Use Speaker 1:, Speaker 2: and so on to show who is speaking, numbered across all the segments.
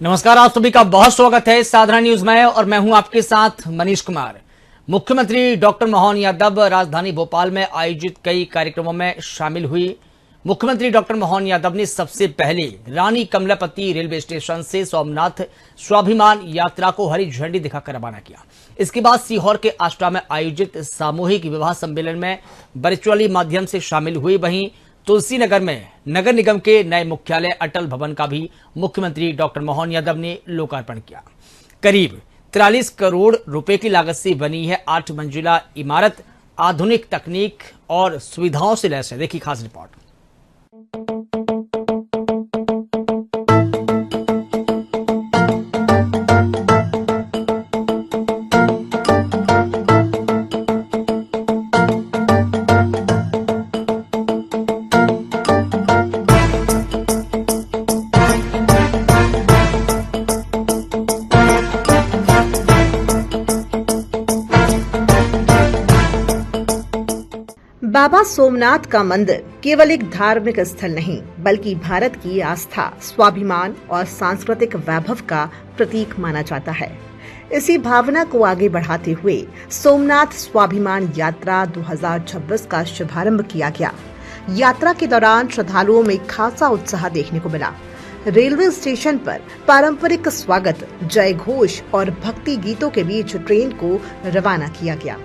Speaker 1: नमस्कार, आप सभी का बहुत स्वागत है साधना न्यूज में और मैं हूं आपके साथ मनीष कुमार। मुख्यमंत्री डॉक्टर मोहन यादव राजधानी भोपाल में आयोजित कई कार्यक्रमों में शामिल हुई। मुख्यमंत्री डॉक्टर मोहन यादव ने सबसे पहले रानी कमलापति रेलवे स्टेशन से सोमनाथ स्वाभिमान यात्रा को हरी झंडी दिखाकर रवाना किया। इसके बाद सीहोर के आष्टा में आयोजित सामूहिक विवाह सम्मेलन में वर्चुअली माध्यम से शामिल हुई। वहीं तुलसीनगर में नगर निगम के नए मुख्यालय अटल भवन का भी मुख्यमंत्री डॉक्टर मोहन यादव ने लोकार्पण किया। करीब 43 करोड़ रुपए की लागत से बनी है 8 मंजिला इमारत आधुनिक तकनीक और सुविधाओं से लैस है। देखिए खास रिपोर्ट।
Speaker 2: बाबा सोमनाथ का मंदिर केवल एक धार्मिक स्थल नहीं बल्कि भारत की आस्था, स्वाभिमान और सांस्कृतिक वैभव का प्रतीक माना जाता है। इसी भावना को आगे बढ़ाते हुए सोमनाथ स्वाभिमान यात्रा 2026 का शुभारंभ किया गया। यात्रा के दौरान श्रद्धालुओं में खासा उत्साह देखने को मिला। रेलवे स्टेशन पर पारंपरिक स्वागत, जय घोष और भक्ति गीतों के बीच ट्रेन को रवाना किया गया।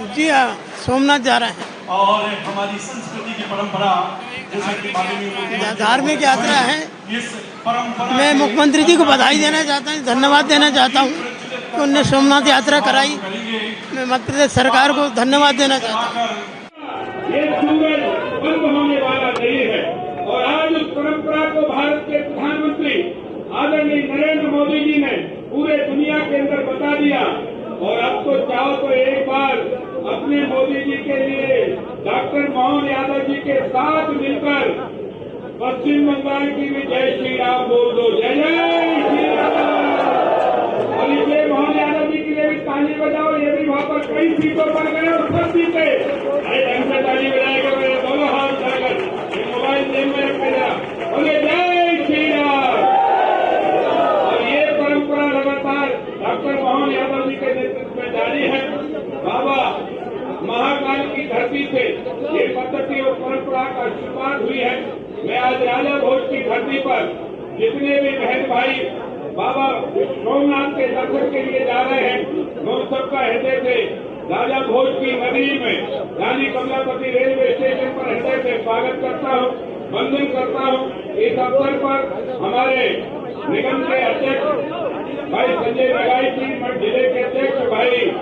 Speaker 3: जी हाँ, सोमनाथ जा रहे हैं
Speaker 4: और हमारी संस्कृति की परंपरा जैसे कि
Speaker 3: धार्मिक यात्रा है।
Speaker 4: इस परंपरा
Speaker 3: मैं मुख्यमंत्री जी को बधाई देना चाहता हूँ, धन्यवाद देना चाहता हूँ कि उन्होंने सोमनाथ यात्रा कराई। मैं मध्य प्रदेश सरकार को धन्यवाद देना चाहता हूँ।
Speaker 5: ये सूरज बंद होने वाला नहीं है और आज उस परंपरा को भारत के प्रधानमंत्री आदरणीय नरेंद्र मोदी जी ने पूरे दुनिया के अंदर बता दिया। और अब तो चाहो तो एक बार अपने मोदी जी के लिए डॉक्टर मोहन यादव जी के साथ मिलकर पश्चिम बंगाल की भी जय श्री राम बोल दो। जय जय श्री राम। और इसे मोहन यादव जी के लिए भी ताली बजाओ। ये भी वहाँ पर कई सीटों पर गए और सब जीते। अरे ढंग से ताली बजाएगा मेरे दोनों हाथ उठाकर। मोबाइल जेब में रख देना। बोले जय श्री राम। और ये परंपरा लगातार डॉक्टर मोहन यादव जी के नेतृत्व में जारी है। बाबा महाकाल की धरती से ये पद्धति और परंपरा का शुरुआत हुई है। मैं आज राजा भोज की धरती पर जितने भी बहन भाई बाबा सोमनाथ के दर्शन के लिए जा रहे हैं, मैं उन सबका हृदय से राजा भोज की नगरी में रानी कमलापति रेलवे स्टेशन पर हृदय से स्वागत करता हूँ, वंदन करता हूँ। इस अवसर पर हमारे निगम के अध्यक्ष भाई संजय लगाई जी, जिले के अध्यक्ष भाई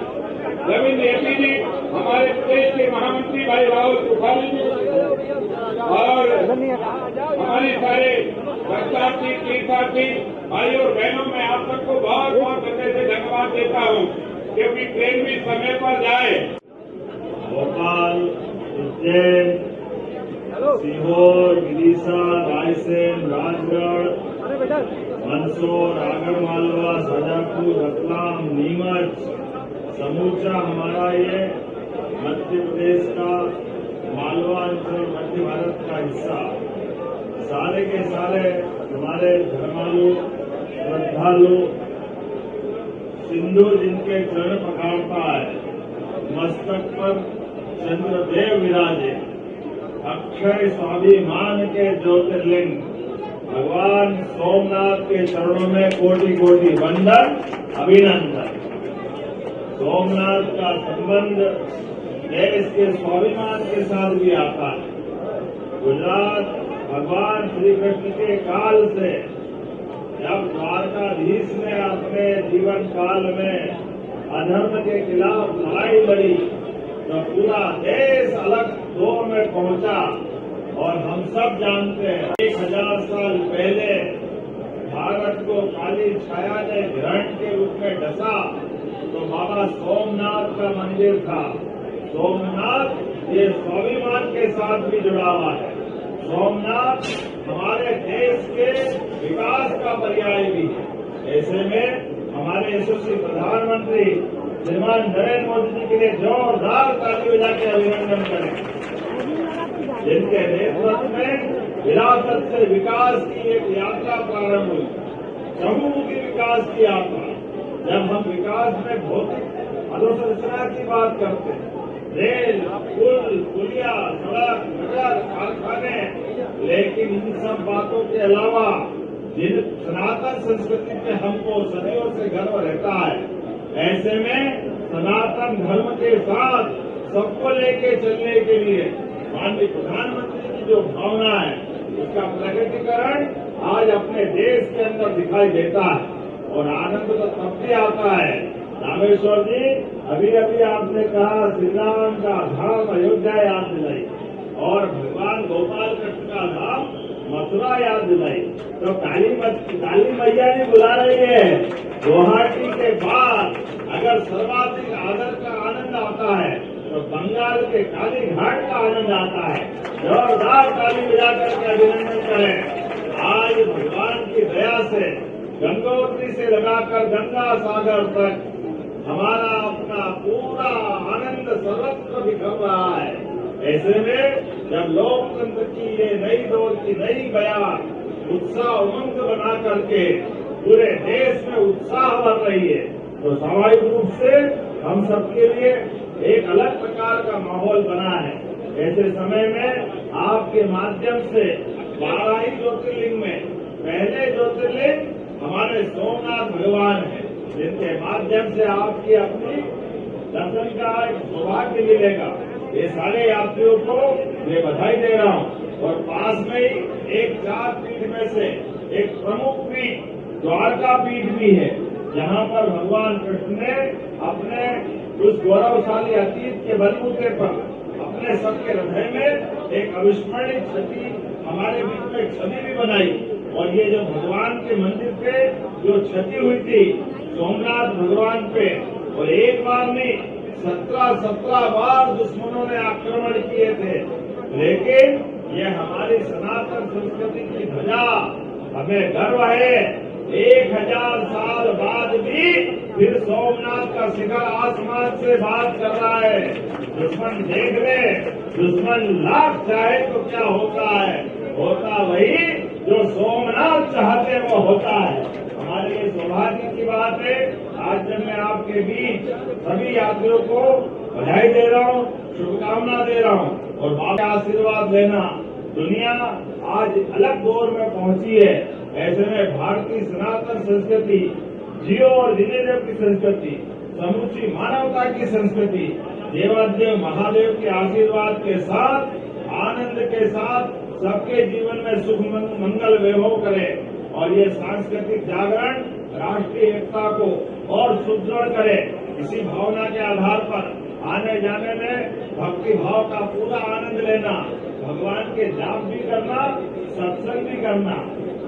Speaker 5: रविंद्र एपी जी, हमारे प्रदेश के महामंत्री भाई राहुल त्रिपाठी जी और हमारे सारे भक्तार्थी तीर्थार्थी भाई और बहनों, में आप सबको बहुत बहुत हृदय से धन्यवाद देता हूँ क्योंकि ट्रेन भी समय पर जाए।
Speaker 4: भोपाल, उज्जैन, सीहोर, विदिशा, रायसेन, राजगढ़, मंदसौर, आगरमालवा, शाजापुर, रतलाम, नीमच, समूचा हमारा ये मध्य प्रदेश का मालवा अंचल मध्य भारत का हिस्सा, सारे के सारे हमारे धर्मालु श्रद्धालु सिंधु जिनके चरण पखाड़ता है, मस्तक पर चंद्रदेव विराजे, अक्षय स्वाभिमान के ज्योतिर्लिंग भगवान सोमनाथ के चरणों में कोटि कोटि वंदन, अभिनंदन। सोमनाथ का संबंध देश के स्वाभिमान के साथ भी आता है। गुजरात भगवान श्री कृष्ण के काल से जब द्वारकाधीश ने अपने जीवन काल में अधर्म के खिलाफ लड़ाई लड़ी तो पूरा देश अलग दौर में पहुंचा। और हम सब जानते हैं 1000 साल पहले भारत को काली छाया ने ग्रहण के रूप में डसा तो बाबा सोमनाथ का मंदिर था। सोमनाथ ये स्वाभिमान के साथ भी जुड़ा हुआ है। सोमनाथ हमारे देश के विकास का पर्याय भी है। ऐसे में हमारे यशस्वी प्रधानमंत्री श्रीमान नरेंद्र मोदी जी के लिए जोरदार ताली बजा के अभिनंदन करें, जिनके नेतृत्व में विरासत से विकास की एक यात्रा प्रारंभ हुई। चहुमुख विकास की यात्रा। जब हम विकास में भौतिक अधोसंरचना की बात करते हैं, रेल, पुल, पुलिया, सड़क, नगर, कारखाने, लेकिन इन सब बातों के अलावा जिन सनातन संस्कृति पे हमको सदियों से गर्व रहता है, ऐसे में सनातन धर्म के साथ सबको लेके चलने के लिए माननीय प्रधानमंत्री की जो भावना है, उसका प्रकटीकरण आज अपने देश के अंदर दिखाई देता है। और आनंद तो तब भी आता है, रामेश्वर जी, अभी अभी आपने कहा श्री राम का धाम अयोध्या याद दिलाई और भगवान गोपाल कृष्ण का धाम मथुरा याद दिलाई। तो काली मैया जी बुला रही है। गुवाहाटी के बाद अगर सर्वाधिक आदर का आनंद आता है तो बंगाल के काली घाट का आनंद आता है। जोरदार ताली बजाकर के अभिनंदन करें। आज भगवान की दया से गंगोत्री से लगाकर गंगा सागर तक हमारा अपना पूरा आनंद सर्वत्र बिखर रहा है। ऐसे में जब लोकतंत्र की ये नई दौर की नई बयान उत्साह उमंग बना करके पूरे देश में उत्साह बढ़ रही है, तो स्वाभाविक रूप से हम सबके लिए एक अलग प्रकार का माहौल बना है। ऐसे समय में आपके माध्यम से 12 ही ज्योतिर्लिंग में पहले ज्योतिर्लिंग हमारे सोमनाथ भगवान है, जिनके माध्यम से आपकी अपनी दर्शन का एक सौभाग्य मिलेगा। ये सारे यात्रियों को मैं बधाई दे रहा हूँ। और पास में ही एक 4 पीठ में से एक प्रमुख पीठ द्वारका पीठ भी है, जहाँ पर भगवान कृष्ण ने अपने उस गौरवशाली अतीत के बलबूते पर अपने सबके हृदय में एक अविस्मरणीय छवि हमारे बीच में छवि भी बनाई। और ये जो भगवान के मंदिर पे जो क्षति हुई थी सोमनाथ भगवान पे, और एक बार नहीं 17 बार दुश्मनों ने आक्रमण किए थे, लेकिन ये हमारी सनातन संस्कृति की ध्वजा, हमें गर्व है। 1000 साल बाद भी फिर सोमनाथ का शिखर आसमान से बात कर रहा है। दुश्मन देख ले, दुश्मन लाख चाहे तो क्या होता है, होता वही जो सोमनाथ चाहते वो होता है। हमारे लिए सौभाग्य की बात है आज जब मैं आपके बीच सभी यात्रियों को बधाई दे रहा हूँ, शुभकामना दे रहा हूँ और बाबा आशीर्वाद लेना। दुनिया आज अलग दौर में पहुंची है, ऐसे में भारतीय सनातन संस्कृति, जियो और जीने देव की संस्कृति, समूची मानवता की संस्कृति देवादेव महादेव के आशीर्वाद के साथ, आनंद के साथ सबके जीवन में सुख मंगल वैभव करे। और ये सांस्कृतिक जागरण राष्ट्रीय एकता को और सुदृढ़ करे। इसी भावना के आधार पर आने जाने में भक्ति भाव का पूरा आनंद लेना, भगवान के जाप भी करना, सत्संग भी करना,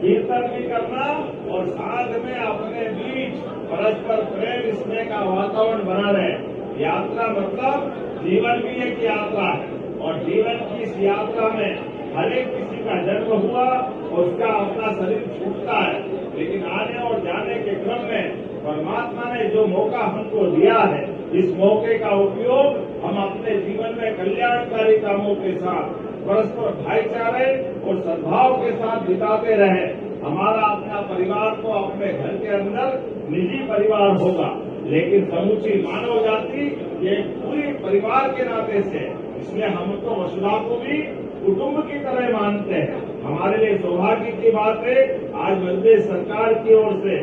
Speaker 4: कीर्तन भी करना और साथ में अपने बीच परस्पर प्रेम स्नेह का वातावरण बना रहे। यात्रा मतलब जीवन भी एक यात्रा है और जीवन की इस यात्रा में हर एक किसी का जन्म हुआ और उसका अपना शरीर छूटता है, लेकिन आने और जाने के क्रम में परमात्मा ने जो मौका हमको दिया है, इस मौके का उपयोग हम अपने जीवन में कल्याणकारी कामों के साथ परस्पर भाईचारे और सद्भाव के साथ बिताते रहे। हमारा अपना परिवार तो अपने घर के अंदर निजी परिवार होगा, लेकिन समूची मानव जाति ये पूरी परिवार के नाते से, इसलिए हम तो वसुधा को भी कुटुंब की तरह मानते हैं। हमारे लिए सौभाग्य की बात है आज मध्य प्रदेश सरकार की ओर से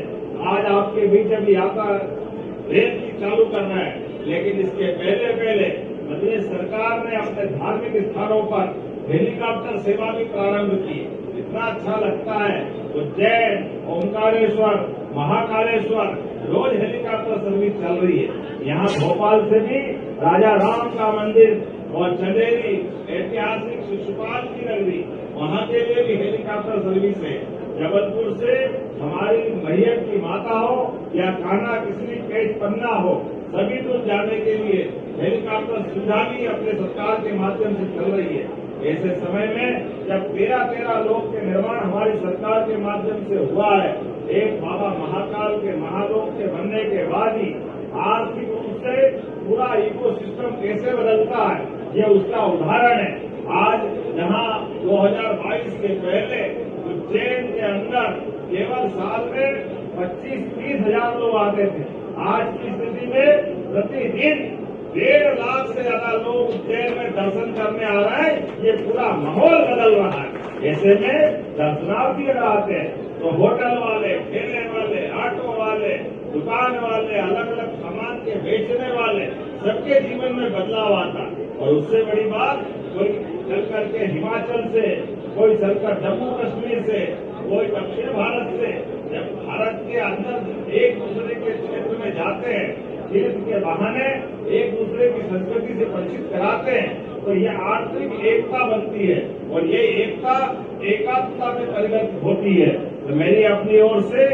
Speaker 4: आज आपके बीच अभी यात्रा रेल की चालू करना है, लेकिन इसके पहले मध्य प्रदेश सरकार ने अपने धार्मिक स्थानों पर हेलीकॉप्टर सेवा भी प्रारंभ की। इतना अच्छा लगता है। उज्जैन, ओंकारेश्वर, महाकालेश्वर रोज हेलीकॉप्टर सर्विस चल रही है। यहाँ भोपाल से भी राजा राम का मंदिर और चंदेरी ऐतिहासिक शिशुपाल की नगरी, वहाँ के लिए भी हेलीकॉप्टर सर्विस है। जबलपुर से हमारी मैहर की माता हो या कान्हा किसी पेट पन्ना हो, सभी दूर जाने के लिए हेलीकॉप्टर सुविधा भी अपने सरकार के माध्यम से चल रही है। ऐसे समय में जब 13 लोक के निर्माण हमारी सरकार के माध्यम से हुआ है, एक बाबा महाकाल के महालोक के बनने के बाद ही आर्थिक रूप से पूरा इकोसिस्टम कैसे बदलता है, ये उसका उदाहरण है। आज जहां 2022 के पहले उज्जैन के अंदर केवल साल में 25-30 1000 लोग आते थे। आज की स्थिति में प्रतिदिन 1.5 लाख से ज्यादा लोग उज्जैन में दर्शन करने आ रहे हैं। ये पूरा माहौल बदल रहा है। ऐसे में दर्शनार्थी अगर आते हैं तो होटल वाले, ठेले वाले, ऑटो वाले, दुकान वाले, अलग अलग सामान के बेचने वाले, सबके जीवन में बदलाव आता। और उससे बड़ी बात, कोई चल करके हिमाचल से, कोई चलकर जम्मू कश्मीर से, कोई दक्षिण भारत से, जब भारत के अंदर एक दूसरे के क्षेत्र में जाते हैं, तीर्थ के बहाने एक दूसरे की संस्कृति से परिचित कराते हैं, तो ये आर्थिक एकता बनती है और ये एकता एकात्मता में परिवर्तित होती है। तो मेरी अपनी ओर से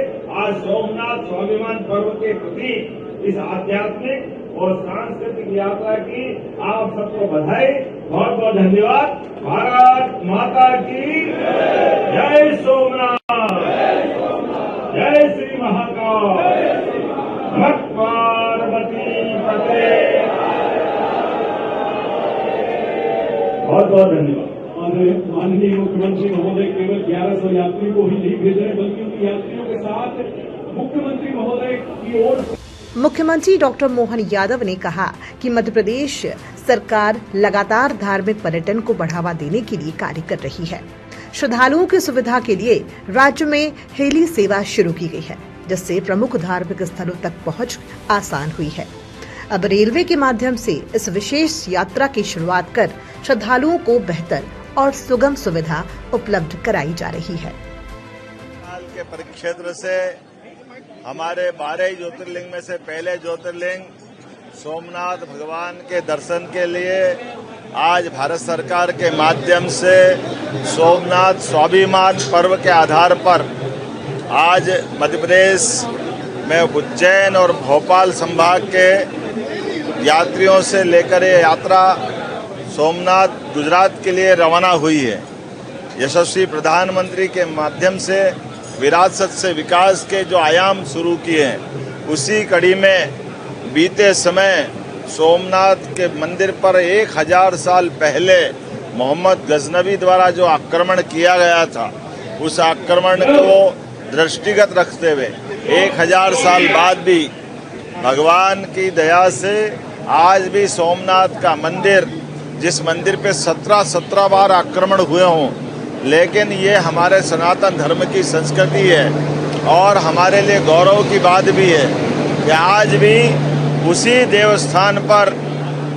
Speaker 4: आज सोमनाथ स्वाभिमान पर्व के प्रतीक इस आध्यात्मिक और सांस्कृतिक यात्रा की आप सबको बधाई, बहुत बहुत धन्यवाद। भारत माता की जय सोमनाथ, जय श्री महाकाल, नमः पार्वती पते। बहुत बहुत धन्यवाद।
Speaker 5: माननीय मुख्यमंत्री महोदय केवल 1100 यात्रियों को ही नहीं भेज रहे, बल्कि उनकी यात्रियों के साथ मुख्यमंत्री महोदय की ओर
Speaker 2: मुख्यमंत्री डॉक्टर मोहन यादव ने कहा कि मध्य प्रदेश सरकार लगातार धार्मिक पर्यटन को बढ़ावा देने के लिए कार्य कर रही है। श्रद्धालुओं की सुविधा के लिए राज्य में हेली सेवा शुरू की गई है, जिससे प्रमुख धार्मिक स्थलों तक पहुंच आसान हुई है। अब रेलवे के माध्यम से इस विशेष यात्रा की शुरुआत कर श्रद्धालुओं को बेहतर और सुगम सुविधा उपलब्ध कराई जा रही है।
Speaker 6: के परिक्षेत्र से हमारे 12 ज्योतिर्लिंग में से पहले ज्योतिर्लिंग सोमनाथ भगवान के दर्शन के लिए आज भारत सरकार के माध्यम से सोमनाथ स्वाभिमान पर्व के आधार पर आज मध्य प्रदेश में उज्जैन और भोपाल संभाग के यात्रियों से लेकर ये यात्रा सोमनाथ गुजरात के लिए रवाना हुई है। यशस्वी प्रधानमंत्री के माध्यम से विरासत से विकास के जो आयाम शुरू किए हैं, उसी कड़ी में बीते समय सोमनाथ के मंदिर पर 1000 साल पहले मोहम्मद गजनवी द्वारा जो आक्रमण किया गया था, उस आक्रमण को दृष्टिगत रखते हुए 1000 साल बाद भी भगवान की दया से आज भी सोमनाथ का मंदिर, जिस मंदिर पे 17 बार आक्रमण हुए हों, लेकिन ये हमारे सनातन धर्म की संस्कृति है और हमारे लिए गौरव की बात भी है कि आज भी उसी देवस्थान पर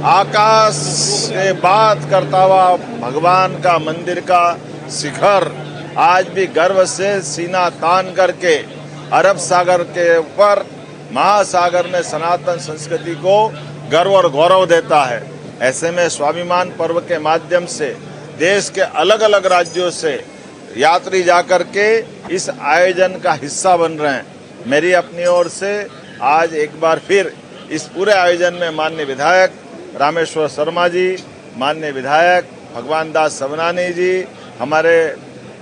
Speaker 6: आकाश से बात करता हुआ भगवान का मंदिर का शिखर आज भी गर्व से सीना तान करके अरब सागर के ऊपर महासागर में सनातन संस्कृति को गर्व और गौरव देता है। ऐसे में स्वाभिमान पर्व के माध्यम से देश के अलग अलग राज्यों से यात्री जाकर के इस आयोजन का हिस्सा बन रहे हैं। मेरी अपनी ओर से आज एक बार फिर इस पूरे आयोजन में माननीय विधायक रामेश्वर शर्मा जी, माननीय विधायक भगवान दास सबनानी जी, हमारे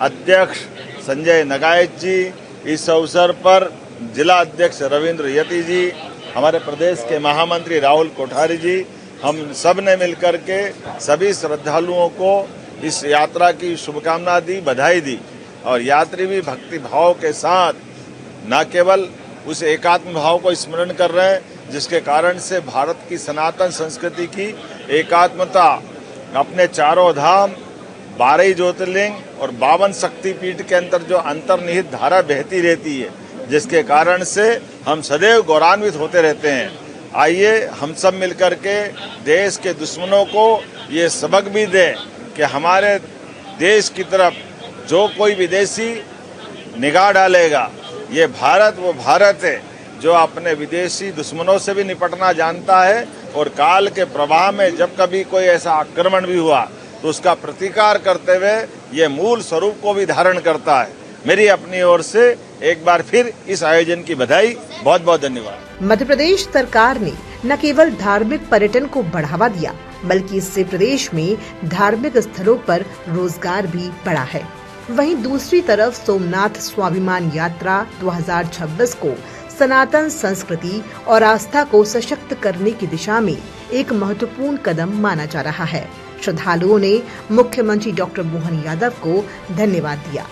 Speaker 6: अध्यक्ष संजय नगायत जी, इस अवसर पर जिला अध्यक्ष रविंद्र यति जी, हमारे प्रदेश के महामंत्री राहुल कोठारी जी, हम सब ने मिलकर के सभी श्रद्धालुओं को इस यात्रा की शुभकामना दी, बधाई दी। और यात्री भी भक्ति भाव के साथ न केवल उस एकात्म भाव को स्मरण कर रहे हैं, जिसके कारण से भारत की सनातन संस्कृति की एकात्मता अपने चारों धाम, 12 ज्योतिर्लिंग और 52 शक्तिपीठ के अंदर जो अंतर्निहित धारा बहती रहती है, जिसके कारण से हम सदैव गौरवान्वित होते रहते हैं। आइए हम सब मिलकर के देश के दुश्मनों को ये सबक भी दें कि हमारे देश की तरफ जो कोई विदेशी निगाह डालेगा, ये भारत वो भारत है जो अपने विदेशी दुश्मनों से भी निपटना जानता है और काल के प्रवाह में जब कभी कोई ऐसा आक्रमण भी हुआ तो उसका प्रतिकार करते हुए ये मूल स्वरूप को भी धारण करता है। मेरी अपनी ओर से एक बार फिर इस आयोजन की बधाई, बहुत बहुत धन्यवाद।
Speaker 2: मध्य प्रदेश सरकार ने न केवल धार्मिक पर्यटन को बढ़ावा दिया, बल्कि इससे प्रदेश में धार्मिक स्थलों पर रोजगार भी बढ़ा है। वहीं दूसरी तरफ सोमनाथ स्वाभिमान यात्रा 2026 को सनातन संस्कृति और आस्था को सशक्त करने की दिशा में एक महत्वपूर्ण कदम माना जा रहा है। श्रद्धालुओं ने मुख्यमंत्री डॉक्टर मोहन यादव को धन्यवाद दिया।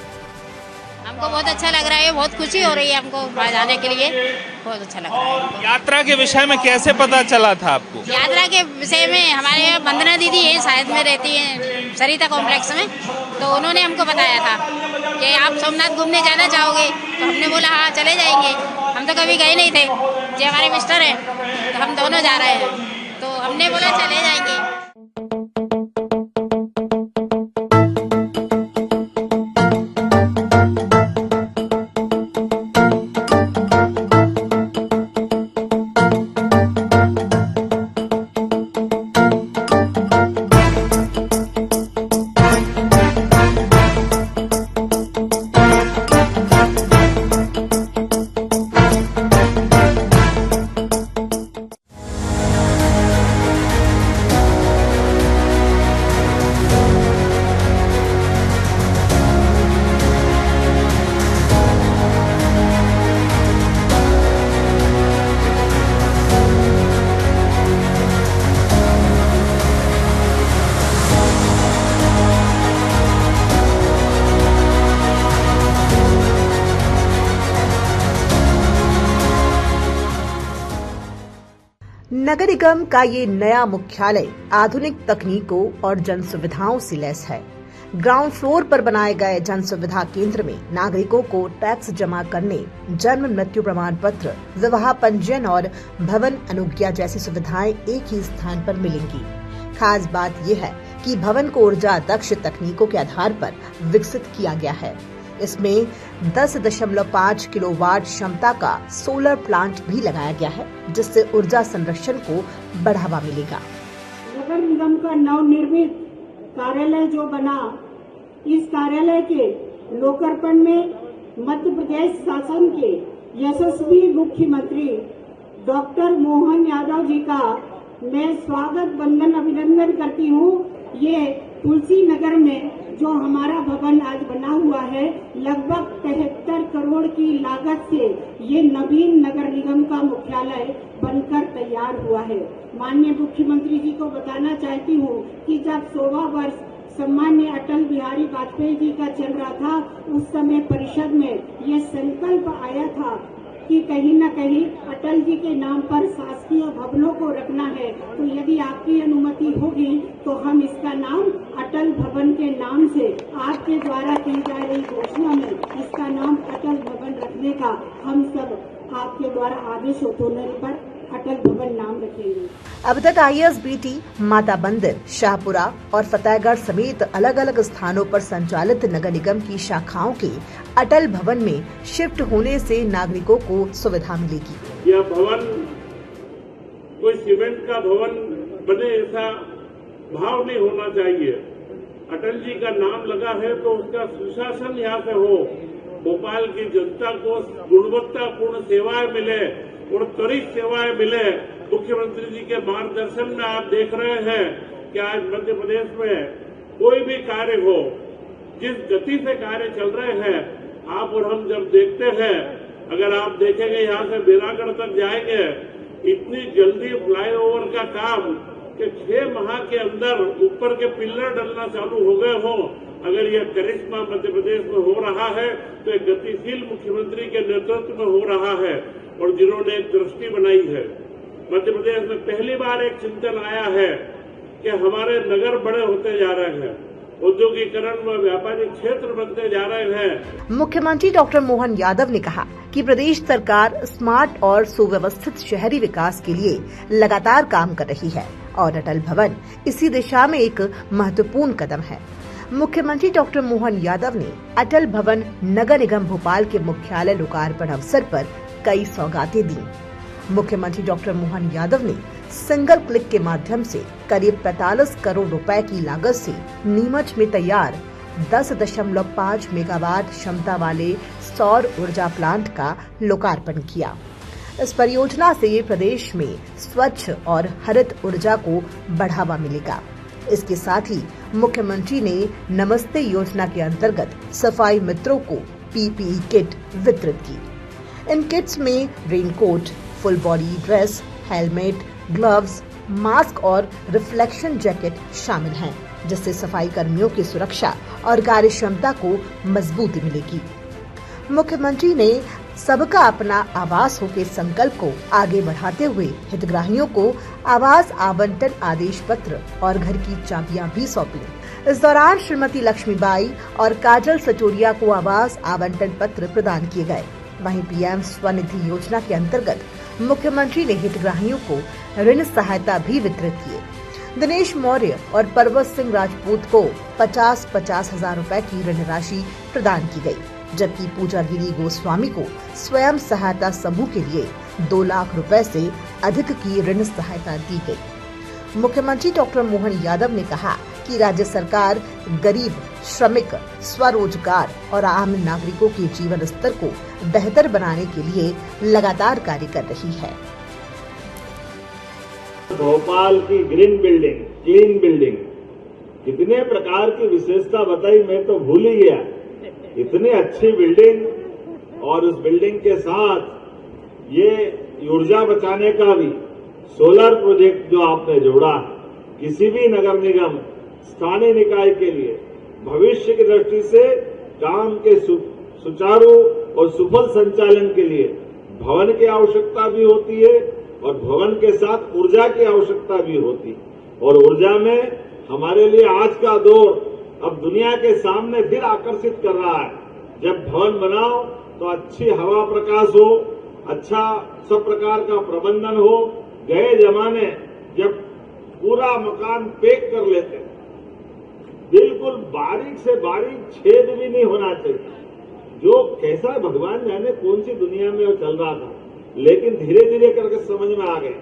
Speaker 7: हम हमको बहुत अच्छा लग रहा है, बहुत खुशी हो रही है हमको वहाँ जाने के लिए, बहुत अच्छा लग रहा है हमको।
Speaker 8: यात्रा के विषय में कैसे पता चला था आपको?
Speaker 7: यात्रा के विषय में हमारे यहाँ वंदना दीदी है, शायद में रहती है सरिता कॉम्प्लेक्स में, तो उन्होंने हमको बताया था कि आप सोमनाथ घूमने जाना चाहोगे, तो हमने बोला हाँ चले जाएंगे। हम तो कभी गए नहीं थे, जो हमारे मिस्टर हैं तो हम दोनों जा रहे हैं, तो हमने बोला चले जाएंगे।
Speaker 2: नगर निगम का ये नया मुख्यालय आधुनिक तकनीकों और जन सुविधाओं से लैस है। ग्राउंड फ्लोर पर बनाए गए जन सुविधा केंद्र में नागरिकों को टैक्स जमा करने, जन्म मृत्यु प्रमाण पत्र, विवाह पंजीयन और भवन अनुज्ञा जैसी सुविधाएं एक ही स्थान पर मिलेंगी। खास बात यह है कि भवन को ऊर्जा दक्ष तकनीकों के आधार पर विकसित किया गया है। इसमें 10.5 किलोवाट क्षमता का सोलर प्लांट भी लगाया गया है, जिससे ऊर्जा संरक्षण को बढ़ावा मिलेगा।
Speaker 9: नगर निगम का नवनिर्मित कार्यालय जो बना, इस कार्यालय के लोकार्पण में मध्य प्रदेश शासन के यशस्वी मुख्यमंत्री डॉक्टर मोहन यादव जी का मैं स्वागत वंदन अभिनंदन करती हूँ। ये तुलसी नगर में जो हमारा भवन आज बना हुआ है, लगभग 73 करोड़ की लागत से ये नवीन नगर निगम का मुख्यालय बनकर तैयार हुआ है। माननीय मुख्यमंत्री जी को बताना चाहती हूँ कि जब 100वां वर्ष सम्मान्य अटल बिहारी वाजपेयी जी का चल रहा था, उस समय परिषद में ये संकल्प आया था कि कहीं न कहीं अटल जी के नाम पर शासकीय भवनों को रखना है, तो यदि आपकी अनुमति होगी तो हम इसका नाम अटल भवन के नाम से आपके द्वारा की जा रही घोषणा में इसका नाम अटल भवन रखने का हम सब आपके द्वारा आदेश होने पर अटल भवन नाम रखेंगे।
Speaker 2: अब तक ISBT, माता मंदिर, शाहपुरा और फतेहगढ़ समेत अलग अलग स्थानों पर संचालित नगर निगम की शाखाओं के अटल भवन में शिफ्ट होने से नागरिकों को सुविधा मिलेगी।
Speaker 5: यह भवन कोई सीमेंट का भवन बने ऐसा भाव नहीं होना चाहिए। अटल जी का नाम लगा है तो उसका सुशासन यहाँ से हो, भोपाल की जनता को गुणवत्तापूर्ण सेवाएं मिले और त्वरित सेवाएं मिले। मुख्यमंत्री जी के मार्गदर्शन में आप देख रहे हैं कि आज मध्य प्रदेश में कोई भी कार्य हो, जिस गति से कार्य चल रहे हैं, आप और हम जब देखते हैं, अगर आप देखेंगे यहाँ से बेरागढ़ तक जाएंगे, इतनी जल्दी फ्लाईओवर का काम कि 6 माह के अंदर ऊपर के पिल्लर डलना चालू हो गए हों। अगर यह करिश्मा मध्य प्रदेश में हो रहा है तो एक गतिशील मुख्यमंत्री के नेतृत्व में हो रहा है और जिन्होंने एक दृष्टि बनाई है। मध्य प्रदेश में पहली बार एक चिंतन आया है कि हमारे नगर बड़े होते जा रहे हैं, औद्योगिकरण व व्यापारिक क्षेत्र बनते जा रहे हैं।
Speaker 2: मुख्यमंत्री डॉक्टर मोहन यादव ने कहा कि प्रदेश सरकार स्मार्ट और सुव्यवस्थित शहरी विकास के लिए लगातार काम कर रही है और अटल भवन इसी दिशा में एक महत्वपूर्ण कदम है। मुख्यमंत्री डॉक्टर मोहन यादव ने अटल भवन नगर निगम भोपाल के मुख्यालय लोकार्पण अवसर पर कई सौगातें दी। मुख्यमंत्री डॉक्टर मोहन यादव ने सिंगल क्लिक के माध्यम से करीब 45 करोड़ रुपए की लागत से नीमच में तैयार 10.5 मेगावाट क्षमता वाले सौर ऊर्जा प्लांट का लोकार्पण किया। इस परियोजना से प्रदेश में स्वच्छ और हरित ऊर्जा को बढ़ावा मिलेगा। इसके साथ ही मुख्यमंत्री ने नमस्ते योजना के अंतर्गत सफाई मित्रों को PPE किट वितरित की। इन किट्स में raincoat, full body dress, helmet, gloves, mask और रिफ्लेक्शन जैकेट शामिल हैं, जिससे सफाई कर्मियों की सुरक्षा और कार्य क्षमता को मजबूती मिलेगी। मुख्यमंत्री ने सबका अपना आवास हो के संकल्प को आगे बढ़ाते हुए हितग्राहियों को आवास आवंटन आदेश पत्र और घर की चाबियां भी सौंपी। इस दौरान श्रीमती लक्ष्मीबाई और काजल सटोरिया को आवास आवंटन पत्र प्रदान किए गए। वहीं पीएम स्वनिधि योजना के अंतर्गत मुख्यमंत्री ने हितग्राहियों को ऋण सहायता भी वितरित किए। दिनेश मौर्य और पर्वत सिंह राजपूत को 50-50 हजार रुपए की ऋण राशि प्रदान की गई, जबकि पूजा गिरी गोस्वामी को स्वयं सहायता समूह के लिए 2 लाख रुपए से अधिक की ऋण सहायता दी गई। मुख्यमंत्री डॉक्टर मोहन यादव ने कहा कि राज्य सरकार गरीब, श्रमिक, स्वरोजगार और आम नागरिकों के जीवन स्तर को बेहतर बनाने के लिए लगातार कार्य कर रही है।
Speaker 4: भोपाल की ग्रीन बिल्डिंग, क्लीन बिल्डिंग, कितने प्रकार की विशेषता बताई, मैं तो भूल ही गया। इतनी अच्छी बिल्डिंग और उस बिल्डिंग के साथ ये ऊर्जा बचाने का भी सोलर प्रोजेक्ट जो आपने जोड़ा, किसी भी नगर निगम, स्थानीय निकाय के लिए भविष्य की दृष्टि से काम के सुचारू और सुफल संचालन के लिए भवन की आवश्यकता भी होती है और भवन के साथ ऊर्जा की आवश्यकता भी होती है। और ऊर्जा में हमारे लिए आज का दौर अब दुनिया के सामने फिर आकर्षित कर रहा है। जब भवन बनाओ तो अच्छी हवा प्रकाश हो, अच्छा सब प्रकार का प्रबंधन हो। गए जमाने जब पूरा मकान पैक कर लेते, बिल्कुल बारीक से बारीक छेद भी नहीं होना चाहिए, जो कैसा भगवान जाने कौन सी दुनिया में वो चल रहा था। लेकिन धीरे धीरे करके समझ में आ गया,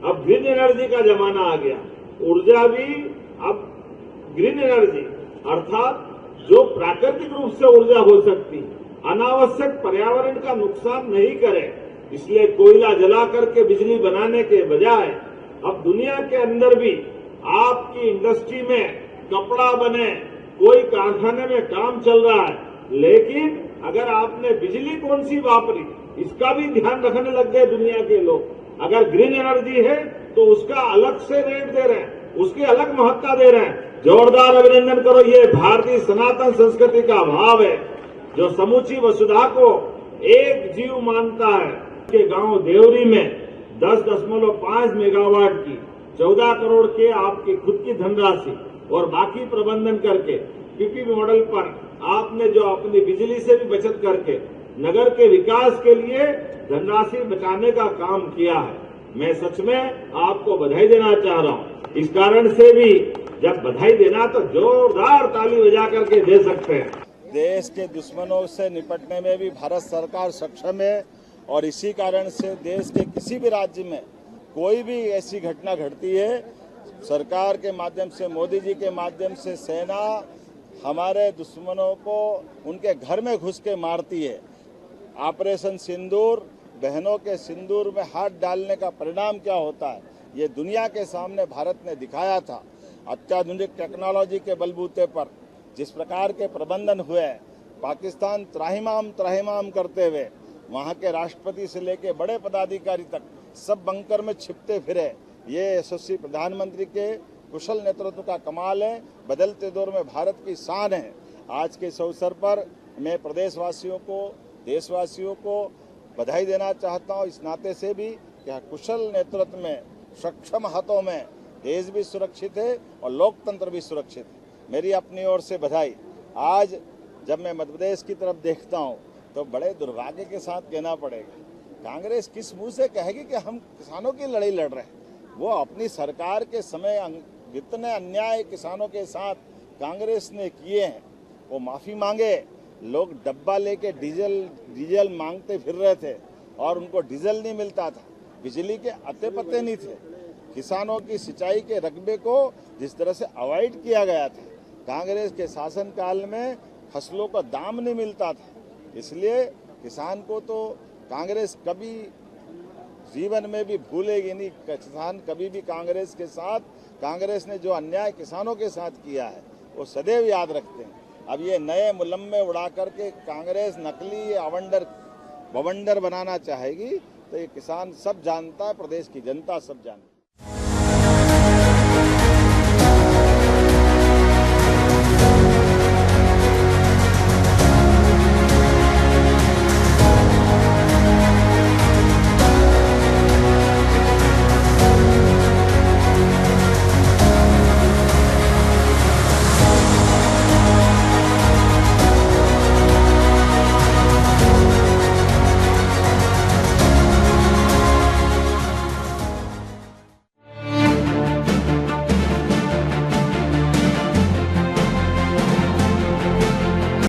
Speaker 4: अब ग्रीन एनर्जी का जमाना आ गया। ऊर्जा भी अब ग्रीन एनर्जी अर्थात जो प्राकृतिक रूप से ऊर्जा हो सकती, अनावश्यक पर्यावरण का नुकसान नहीं करे, इसलिए कोयला जला करके बिजली बनाने के बजाय अब दुनिया के अंदर भी आपकी इंडस्ट्री में कपड़ा बने, कोई कारखाने में काम चल रहा है, लेकिन अगर आपने बिजली कौन सी वापरी इसका भी ध्यान रखने लग गए दुनिया के लोग। अगर ग्रीन एनर्जी है तो उसका अलग से रेट दे रहे हैं, उसकी अलग महत्ता दे रहे हैं। जोरदार अभिनंदन करो, ये भारतीय सनातन संस्कृति का भाव है जो समूची वसुधा को एक जीव मानता है। के गांव देवरी में 10.5 मेगावाट की 14 करोड़ के आपकी खुद की धनराशि और बाकी प्रबंधन करके पीपीपी मॉडल पर आपने जो अपनी बिजली से भी बचत करके नगर के विकास के लिए धनराशि बचाने का काम किया है। मैं सच में आपको बधाई देना चाह रहा हूं। इस कारण से भी जब बधाई देना तो जोरदार ताली बजा करके दे सकते हैं।
Speaker 6: देश के दुश्मनों से निपटने में भी भारत सरकार सक्षम है और इसी कारण से देश के किसी भी राज्य में कोई भी ऐसी घटना घटती है, सरकार के माध्यम से, मोदी जी के माध्यम से सेना हमारे दुश्मनों को उनके घर में घुस के मारती है। ऑपरेशन सिंदूर, बहनों के सिंदूर में हाथ डालने का परिणाम क्या होता है, ये दुनिया के सामने भारत ने दिखाया था। अत्याधुनिक टेक्नोलॉजी के बलबूते पर जिस प्रकार के प्रबंधन हुए, पाकिस्तान त्राहिमाम करते हुए वहाँ के राष्ट्रपति से लेकर बड़े पदाधिकारी तक सब बंकर में छिपते फिरे। ये यशस्वी प्रधानमंत्री के कुशल नेतृत्व का कमाल है, बदलते दौर में भारत की शान है। आज के इस अवसर पर मैं प्रदेशवासियों को, देशवासियों को बधाई देना चाहता हूँ, इस नाते से भी कि कुशल नेतृत्व में, सक्षम हाथों में देश भी सुरक्षित है और लोकतंत्र भी सुरक्षित है। मेरी अपनी ओर से बधाई। आज जब मैं मध्य प्रदेश की तरफ देखता हूँ तो बड़े दुर्भाग्य के साथ कहना पड़ेगा, कांग्रेस किस मुंह से कहेगी कि हम किसानों की लड़ाई लड़ रहे हैं। वो अपनी सरकार के समय जितने अन्याय किसानों के साथ कांग्रेस ने किए हैं वो माफी मांगे। लोग डब्बा लेके डीजल मांगते फिर रहे थे और उनको डीजल नहीं मिलता था, बिजली के अते पत्ते नहीं थे। किसानों की सिंचाई के रकबे को जिस तरह से अवॉइड किया गया था, कांग्रेस के शासनकाल में फसलों का दाम नहीं मिलता था। इसलिए किसान को तो कांग्रेस कभी जीवन में भी भूलेगी नहीं। किसान कभी भी कांग्रेस के साथ, कांग्रेस ने जो अन्याय किसानों के साथ किया है वो सदैव याद रखते हैं। अब ये नए मुलम्मे उड़ा करके कांग्रेस नकली बवंडर बनाना चाहेगी तो ये किसान सब जानता है, प्रदेश की जनता सब जानती है।